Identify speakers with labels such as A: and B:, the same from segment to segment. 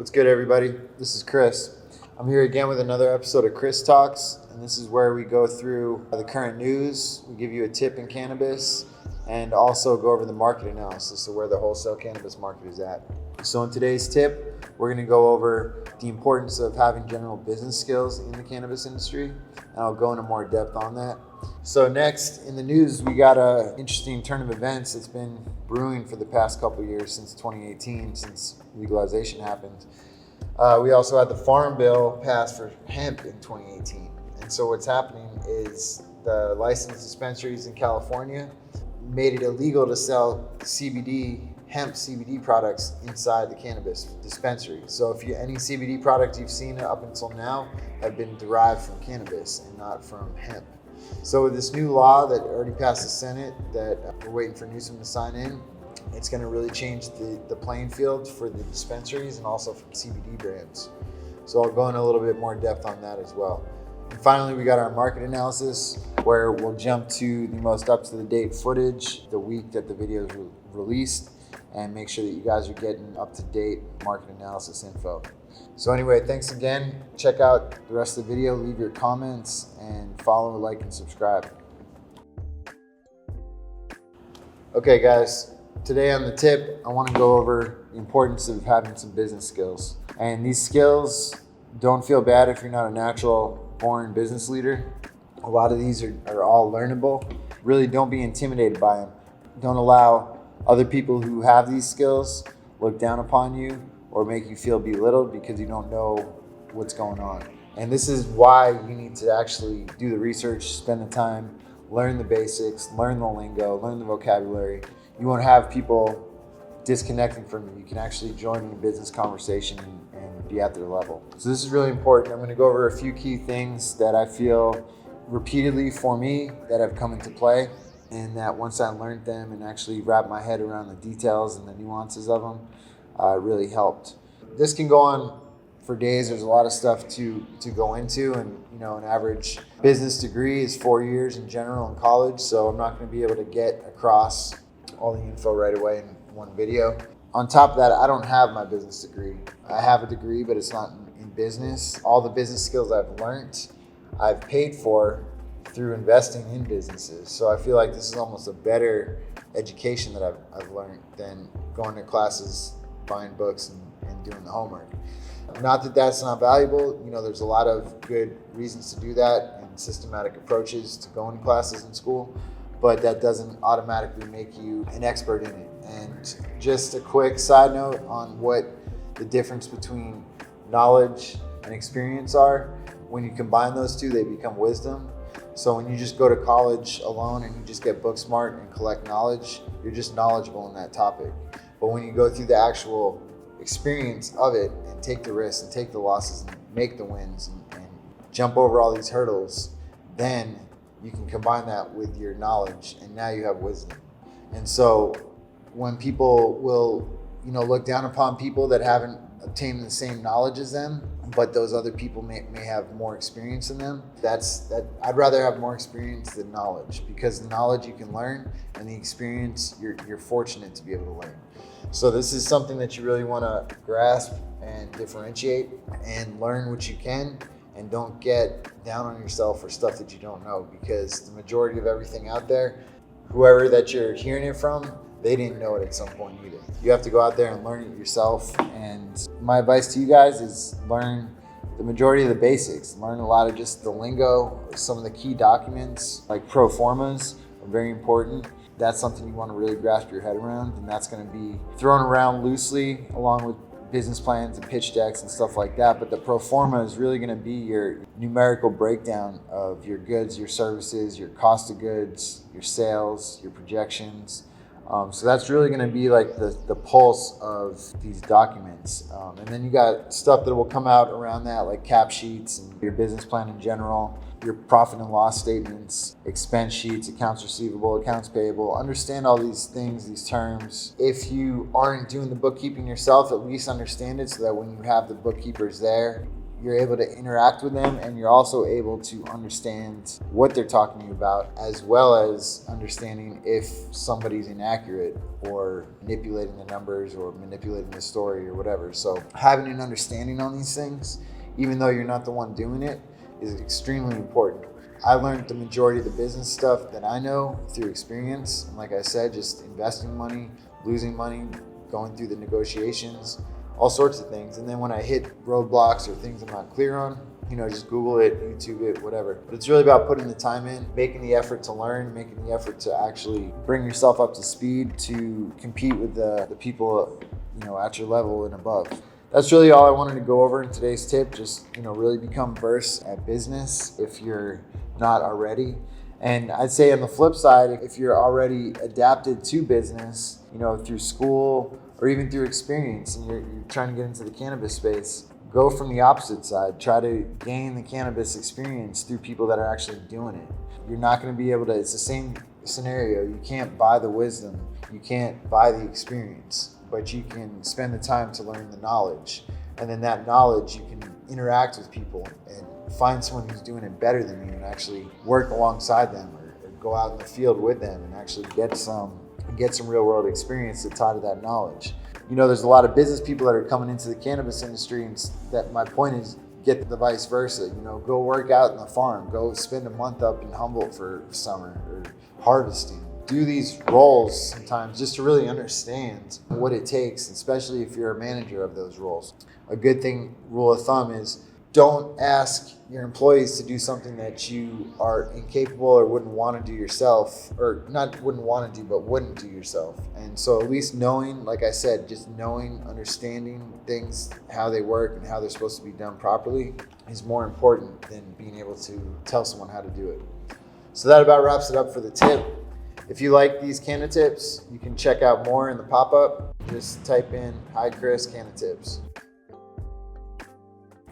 A: What's good, everybody? This is Chris. I'm here again with another episode of Chris Talks, and this is where we go through the current news. We give you a tip in cannabis and also go over the market analysis of where the wholesale cannabis market is at. So in today's tip, we're going to go over the importance of having general business skills in the cannabis industry, and I'll go into more depth on that. So next, in the news, we got an interesting turn of events that's been brewing for the past couple of years, since 2018, since legalization happened. We also had the Farm Bill passed for hemp in 2018. And so what's happening is the licensed dispensaries in California made it illegal to sell hemp CBD products inside the cannabis dispensary. So if any CBD product you've seen up until now have been derived from cannabis and not from hemp. So with this new law that already passed the Senate that we're waiting for Newsom to sign in, it's going to really change the playing field for the dispensaries and also for CBD brands. So I'll go in a little bit more depth on that as well. And finally, we got our market analysis, where we'll jump to the most up-to-the-date footage the week that the video is released, and make sure that you guys are getting up-to-date market analysis info. So anyway, thanks again. Check out the rest of the video, leave your comments, and follow, like, and subscribe. Okay, guys. Today on the tip, I want to go over the importance of having some business skills. And these skills, don't feel bad if you're not a natural born business leader. A lot of these are all learnable. Really don't be intimidated by them. Don't allow other people who have these skills look down upon you or make you feel belittled because you don't know what's going on. And this is why you need to actually do the research, spend the time, learn the basics, learn the lingo, learn the vocabulary. You won't have people disconnecting from you. You can actually join in a business conversation and be at their level. So this is really important. I'm going to go over a few key things that I feel repeatedly for me that have come into play, and that once I learned them and actually wrapped my head around the details and the nuances of them, really helped. This can go on for days. There's a lot of stuff to go into, and an average business degree is 4 years in general in college, so I'm not going to be able to get across all the info right away in one video. On top of that, I don't have my business degree. I have a degree, but it's not in business. All the business skills I've learned, I've paid for through investing in businesses. So I feel like this is almost a better education that I've learned than going to classes, buying books, and doing the homework. Not that that's not valuable. There's a lot of good reasons to do that and systematic approaches to going to classes in school, but that doesn't automatically make you an expert in it. And just a quick side note on what the difference between knowledge and experience are. When you combine those two, they become wisdom. So when you just go to college alone and you just get book smart and collect knowledge, you're just knowledgeable in that topic. But when you go through the actual experience of it and take the risks and take the losses and make the wins and jump over all these hurdles, then you can combine that with your knowledge, and now you have wisdom. And so when people will, look down upon people that haven't obtained the same knowledge as them, but those other people may have more experience than them, I'd rather have more experience than knowledge, because the knowledge you can learn, and the experience you're fortunate to be able to learn. So this is something that you really want to grasp and differentiate and learn what you can. And don't get down on yourself for stuff that you don't know, because the majority of everything out there, whoever that you're hearing it from, they didn't know it at some point either. You have to go out there and learn it yourself. And my advice to you guys is learn the majority of the basics. Learn a lot of just the lingo. Some of the key documents like pro formas are very important. That's something you want to really grasp your head around, and that's going to be thrown around loosely along with business plans and pitch decks and stuff like that. But the pro forma is really going to be your numerical breakdown of your goods, your services, your cost of goods, your sales, your projections. So that's really going to be like the pulse of these documents. And then you got stuff that will come out around that, like cap sheets and your business plan in general, your profit and loss statements, expense sheets, accounts receivable, accounts payable. Understand all these things, these terms. If you aren't doing the bookkeeping yourself, at least understand it so that when you have the bookkeepers there, you're able to interact with them, and you're also able to understand what they're talking about, as well as understanding if somebody's inaccurate or manipulating the numbers or manipulating the story or whatever. So having an understanding on these things, even though you're not the one doing it, is extremely important. I learned the majority of the business stuff that I know through experience. And like I said, just investing money, losing money, going through the negotiations, all sorts of things. And then when I hit roadblocks or things I'm not clear on, just Google it, YouTube it, whatever. But it's really about putting the time in, making the effort to learn, making the effort to actually bring yourself up to speed to compete with the people, at your level and above. That's really all I wanted to go over in today's tip. Just, really become versed at business if you're not already. And I'd say on the flip side, if you're already adapted to business, through school or even through experience, and you're trying to get into the cannabis space, go from the opposite side. Try to gain the cannabis experience through people that are actually doing it. You're not going to be able to, it's the same scenario. You can't buy the wisdom. You can't buy the experience, but you can spend the time to learn the knowledge. And then that knowledge, you can interact with people and find someone who's doing it better than you and actually work alongside them or go out in the field with them and actually get some real world experience to tie to that knowledge. There's a lot of business people that are coming into the cannabis industry, and that my point is get the vice versa. Go work out in the farm, go spend a month up in Humboldt for summer or harvesting. Do these roles sometimes just to really understand what it takes, especially if you're a manager of those roles. A good rule of thumb is don't ask your employees to do something that you are incapable or wouldn't want to do yourself, or not wouldn't want to do, but wouldn't do yourself. And so at least knowing, like I said, just knowing, understanding things, how they work and how they're supposed to be done properly is more important than being able to tell someone how to do it. So that about wraps it up for the tip. If you like these Canna tips, you can check out more in the pop-up. Just type in, "Hi Chris, Canna tips."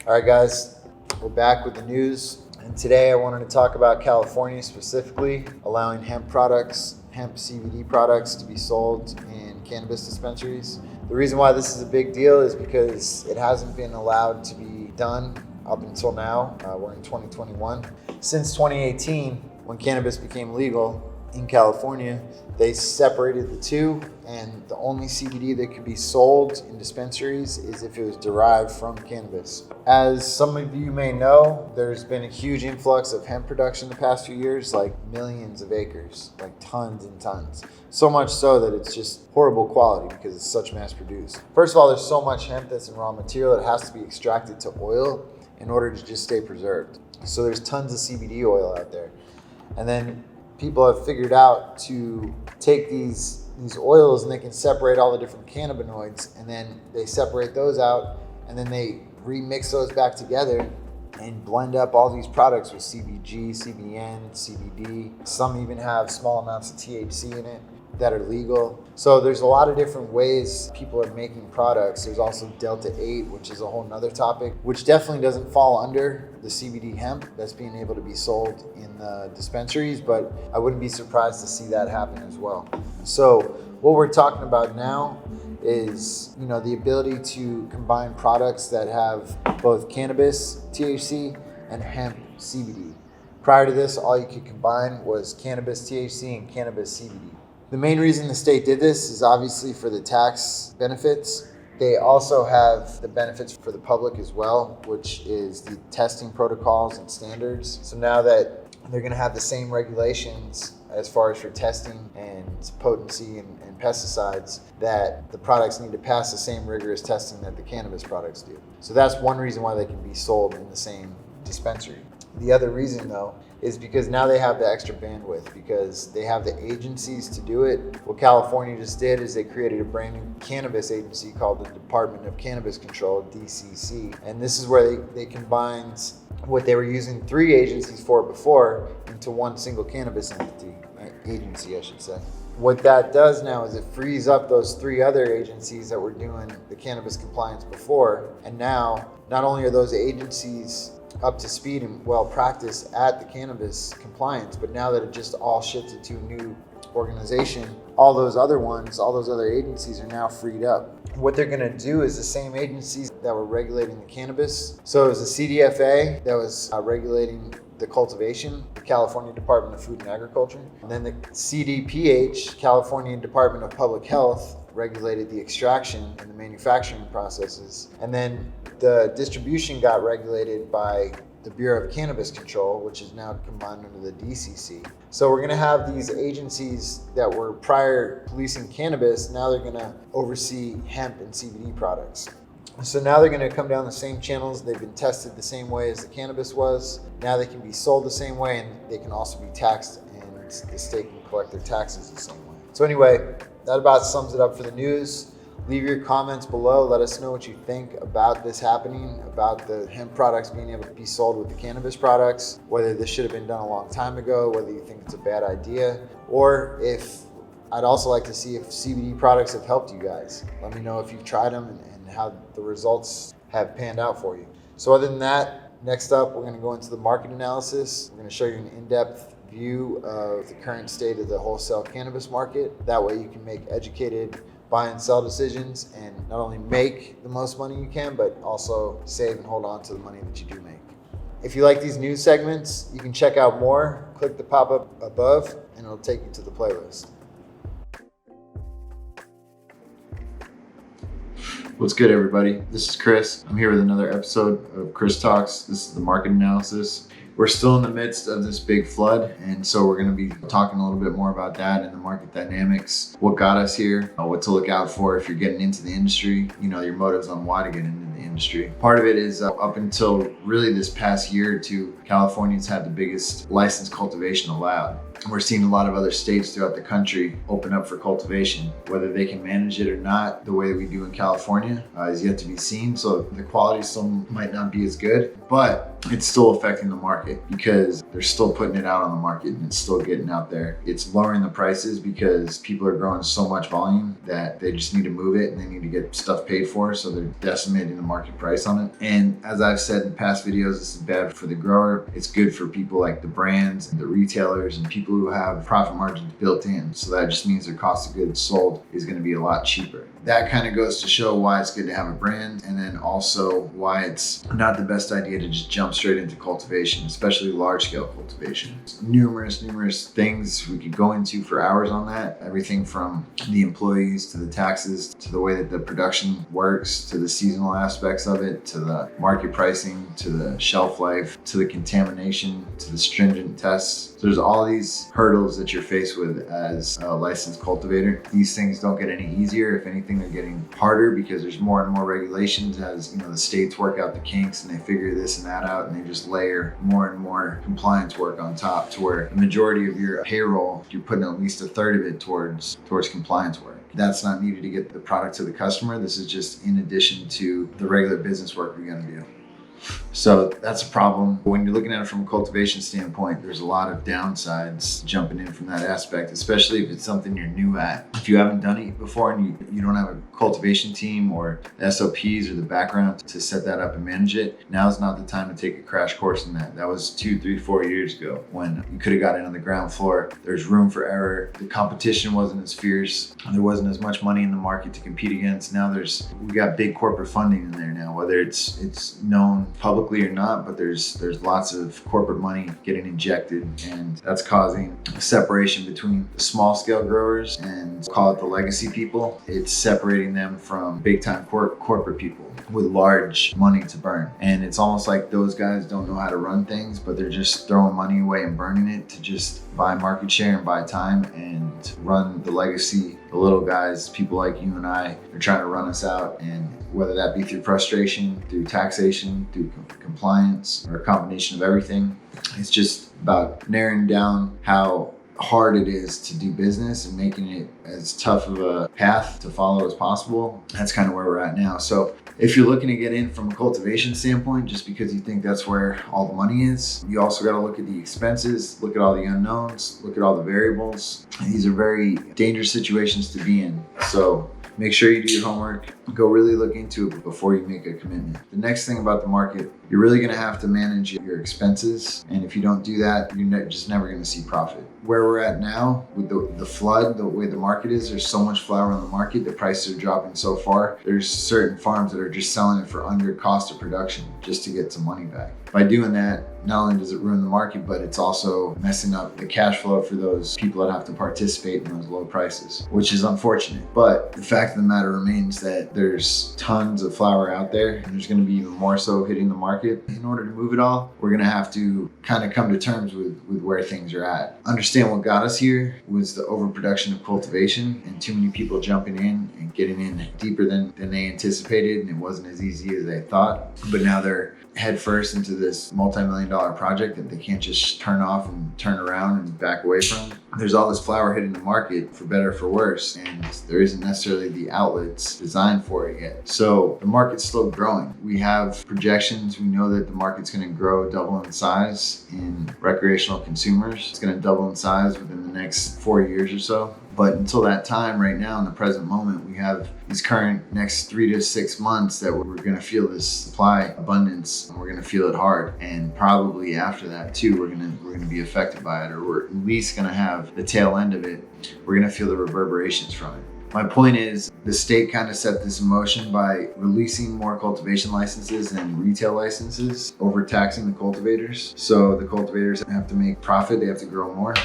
A: All right, guys, we're back with the news. And today I wanted to talk about California specifically, allowing hemp CBD products to be sold in cannabis dispensaries. The reason why this is a big deal is because it hasn't been allowed to be done up until now. We're in 2021. Since 2018, when cannabis became legal in California, they separated the two, and the only CBD that could be sold in dispensaries is if it was derived from cannabis. As some of you may know, there's been a huge influx of hemp production the past few years, like millions of acres, like tons and tons. So much so that it's just horrible quality because it's such mass produced. First of all, there's so much hemp that's in raw material that has to be extracted to oil in order to just stay preserved. So there's tons of CBD oil out there. And then people have figured out to take these oils and they can separate all the different cannabinoids, and then they separate those out and then they remix those back together and blend up all these products with CBG, CBN, CBD. Some even have small amounts of THC in it that are legal. So there's a lot of different ways people are making products. There's also Delta 8, which is a whole nother topic, which definitely doesn't fall under the CBD hemp that's being able to be sold in the dispensaries, but I wouldn't be surprised to see that happen as well. So what we're talking about now is, the ability to combine products that have both cannabis, THC, and hemp, CBD. Prior to this, all you could combine was cannabis, THC, and cannabis, CBD. The main reason the state did this is obviously for the tax benefits. They also have the benefits for the public as well, which is the testing protocols and standards. So now that they're going to have the same regulations as far as for testing and potency and pesticides, that the products need to pass the same rigorous testing that the cannabis products do. So that's one reason why they can be sold in the same dispensary. The other reason, though, is because now they have the extra bandwidth because they have the agencies to do it. What California just did is they created a brand new cannabis agency called the Department of Cannabis Control, DCC. And this is where they combined what they were using 3 agencies for before into one single cannabis agency, I should say. What that does now is it frees up those 3 other agencies that were doing the cannabis compliance before. And now, not only are those agencies up to speed and well practiced at the cannabis compliance, but now that it just all shifted to a new organization, all those other ones, all those other agencies are now freed up. What they're gonna do is the same agencies that were regulating the cannabis. So it was the CDFA that was regulating the cultivation, the California Department of Food and Agriculture. And then the CDPH, California Department of Public Health, regulated the extraction and the manufacturing processes. And then the distribution got regulated by the Bureau of Cannabis Control, which is now combined under the DCC. So we're gonna have these agencies that were prior policing cannabis, now they're gonna oversee hemp and CBD products. So now they're gonna come down the same channels, they've been tested the same way as the cannabis was. Now they can be sold the same way and they can also be taxed, and the state can collect their taxes the same way. So anyway, that about sums it up for the news. Leave your comments below. Let us know what you think about this happening, about the hemp products being able to be sold with the cannabis products, whether this should have been done a long time ago, whether you think it's a bad idea, or if I'd also like to see if CBD products have helped you guys. Let me know if you've tried them and how the results have panned out for you. So other than that, next up, we're going to go into the market analysis. We're going to show you an in-depth view of the current state of the wholesale cannabis market. That way you can make educated buy and sell decisions and not only make the most money you can, but also save and hold on to the money that you do make. If you like these news segments, you can check out more. Click the pop-up above and it'll take you to the playlist. What's good, everybody? This is Chris. I'm here with another episode of Chris Talks. This is the market analysis. We're still in the midst of this big flood, and so we're going to be talking a little bit more about that and the market dynamics, what got us here, what to look out for if you're getting into the industry, your motives on why to get into the industry. Part of it is up until really this past year or two, California's had the biggest licensed cultivation allowed. We're seeing a lot of other states throughout the country open up for cultivation. Whether they can manage it or not the way that we do in California is yet to be seen. So the quality still might not be as good, but it's still affecting the market because they're still putting it out on the market and it's still getting out there. It's lowering the prices because people are growing so much volume that they just need to move it and they need to get stuff paid for. So they're decimating the market price on it. And as I've said in past videos, this is bad for the grower. It's good for people like the brands and the retailers and people who have profit margins built in. So that just means their cost of goods sold is going to be a lot cheaper. That kind of goes to show why it's good to have a brand, and then also why it's not the best idea to just jump straight into cultivation, especially large scale cultivation. Numerous things we could go into for hours on that. Everything from the employees to the taxes to the way that the production works to the seasonal aspects of it to the market pricing to the shelf life to the contamination to the stringent tests. So there's all these hurdles that you're faced with as a licensed cultivator. These things don't get any easier. If anything, they're getting harder because there's more and more regulations as the states work out the kinks and they figure this and that out, and they just layer more and more compliance work on top to where the majority of your payroll, you're putting at least a third of it towards compliance work. That's not needed to get the product to the customer. This is just in addition to the regular business work we're going to do. So that's a problem. When you're looking at it from a cultivation standpoint, there's a lot of downsides jumping in from that aspect, especially if it's something you're new at. If you haven't done it before and you don't have a cultivation team or SOPs or the background to set that up and manage it, now's not the time to take a crash course in that. That was 2, 3, 4 years ago when you could have got in on the ground floor. There's room for error. The competition wasn't as fierce. There wasn't as much money in the market to compete against. Now we got big corporate funding in there now, whether it's known publicly or not, but there's lots of corporate money getting injected, and that's causing a separation between the small scale growers and call it the legacy people. It's separating them from big time corporate people with large money to burn, and it's almost like those guys don't know how to run things, but they're just throwing money away and burning it to just buy market share and buy time and run the legacy. The little guys, people like you and I, are trying to run us out, and whether that be through frustration, through taxation, through compliance, or a combination of everything. It's just about narrowing down how hard it is to do business and making it as tough of a path to follow as possible. That's kind of where we're at now. So if you're looking to get in from a cultivation standpoint, just because you think that's where all the money is, you also got to look at the expenses, look at all the unknowns, look at all the variables. These are very dangerous situations to be in. So make sure you do your homework. Go really look into it before you make a commitment. The next thing about the market you're really going to have to manage your expenses. And if you don't do that, you're just never going to see profit. Where we're at now with the flood, the way the market is, there's so much flower on the market, the prices are dropping so far. There's certain farms that are just selling it for under cost of production just to get some money back. By doing that, not only does it ruin the market, but it's also messing up the cash flow for those people that have to participate in those low prices, which is unfortunate. But the fact of the matter remains that there's tons of flower out there, and there's going to be even more so hitting the market. In order to move it all, we're going to have to kind of come to terms with where things are at. Understand what got us here was the overproduction of cultivation and too many people jumping in and getting in deeper than they anticipated, and it wasn't as easy as they thought. But now they're head first into this multi-million-dollar project that they can't just turn off and turn around and back away from. There's all this flower hitting the market, for better or for worse, and there isn't necessarily the outlets designed for it yet. So the market's still growing. We have projections. We know that the market's going to grow, double in size in recreational consumers. It's going to double in size within the next 4 years or so. But until that time, right now, in the present moment, we have these current next 3 to 6 months that we're going to feel this supply abundance, and we're going to feel it hard. And probably after that too, we're going to be affected by it, or we're at least going to have the tail end of it. We're going to feel the reverberations from it. My point is, the state kind of set this in motion by releasing more cultivation licenses and retail licenses, overtaxing the cultivators. So the cultivators have to make profit, they have to grow more,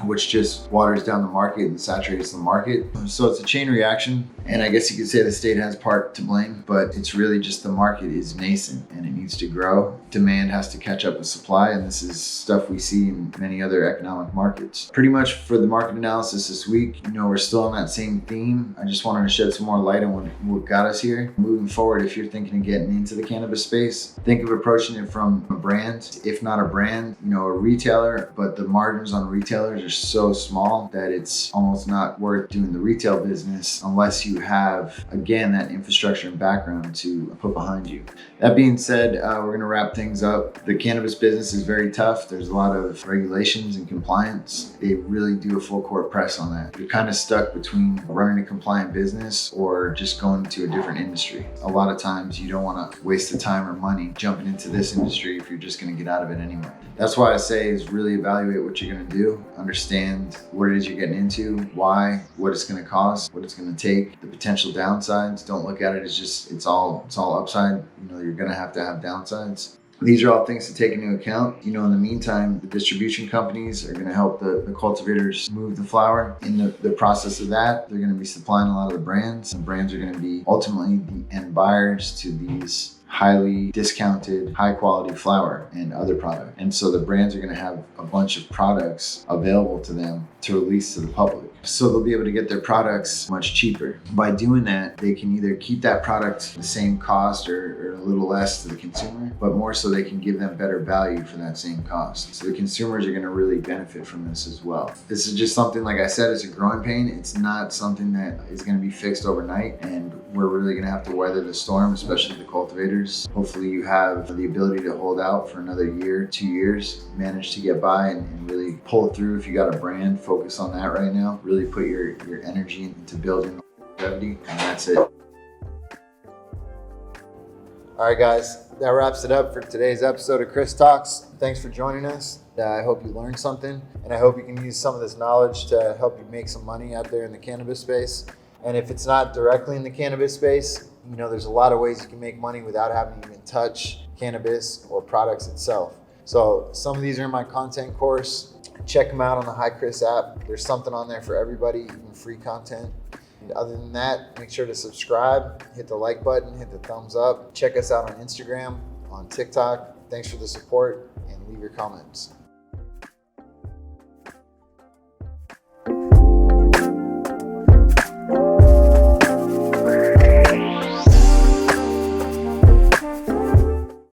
A: which just waters down the market and saturates the market. So it's a chain reaction. And I guess you could say the state has part to blame, but it's really just the market is nascent and it needs to grow. Demand has to catch up with supply, and this is stuff we see in many other economic markets. Pretty much for the market analysis this week, we're still on that same theme. I just wanted to shed some more light on what got us here. Moving forward, if you're thinking of getting into the cannabis space, think of approaching it from a brand, if not a brand, a retailer, but the margins on retailers are so small that it's almost not worth doing the retail business unless you have, again, that infrastructure and background to put behind you. That being said, we're going to wrap things up. The cannabis business is very tough. There's a lot of regulations and compliance. They really do a full court press on that. You're kind of stuck between running a compliant business or just going to a different industry. A lot of times you don't want to waste the time or money jumping into this industry if you're just going to get out of it anyway. That's why I say is really evaluate what you're going to do. Understand what it is you're getting into, why, what it's going to cost, what it's going to take, the potential downsides. Don't look at it as just it's all upside. You're going to have downsides. These are all things to take into account. In the meantime, the distribution companies are going to help the cultivators move the flower. In the process of that, they're going to be supplying a lot of the brands, and brands are going to be ultimately the end buyers to these highly discounted, high quality flower and other product. And so the brands are going to have a bunch of products available to them to release to the public. So they'll be able to get their products much cheaper. By doing that, they can either keep that product the same cost or a little less to the consumer, but more so they can give them better value for that same cost. So the consumers are going to really benefit from this as well. This is just something, like I said, it's a growing pain. It's not something that is going to be fixed overnight, and we're really going to have to weather the storm, especially the cultivators. Hopefully you have the ability to hold out for another year, 2 years, manage to get by and really pull through. If you got a brand, focus on that right now. Really put your energy into building longevity, and that's it. All right, guys, that wraps it up for today's episode of Chris Talks. Thanks for joining us. I hope you learned something, and I hope you can use some of this knowledge to help you make some money out there in the cannabis space. And if it's not directly in the cannabis space, there's a lot of ways you can make money without having to even touch cannabis or products itself. So some of these are in my content course. Check them out on the Hi Chris app. There's something on there for everybody, even free content. And other than that, make sure to subscribe, hit the like button, hit the thumbs up. Check us out on Instagram, on TikTok. Thanks for the support, and leave your comments.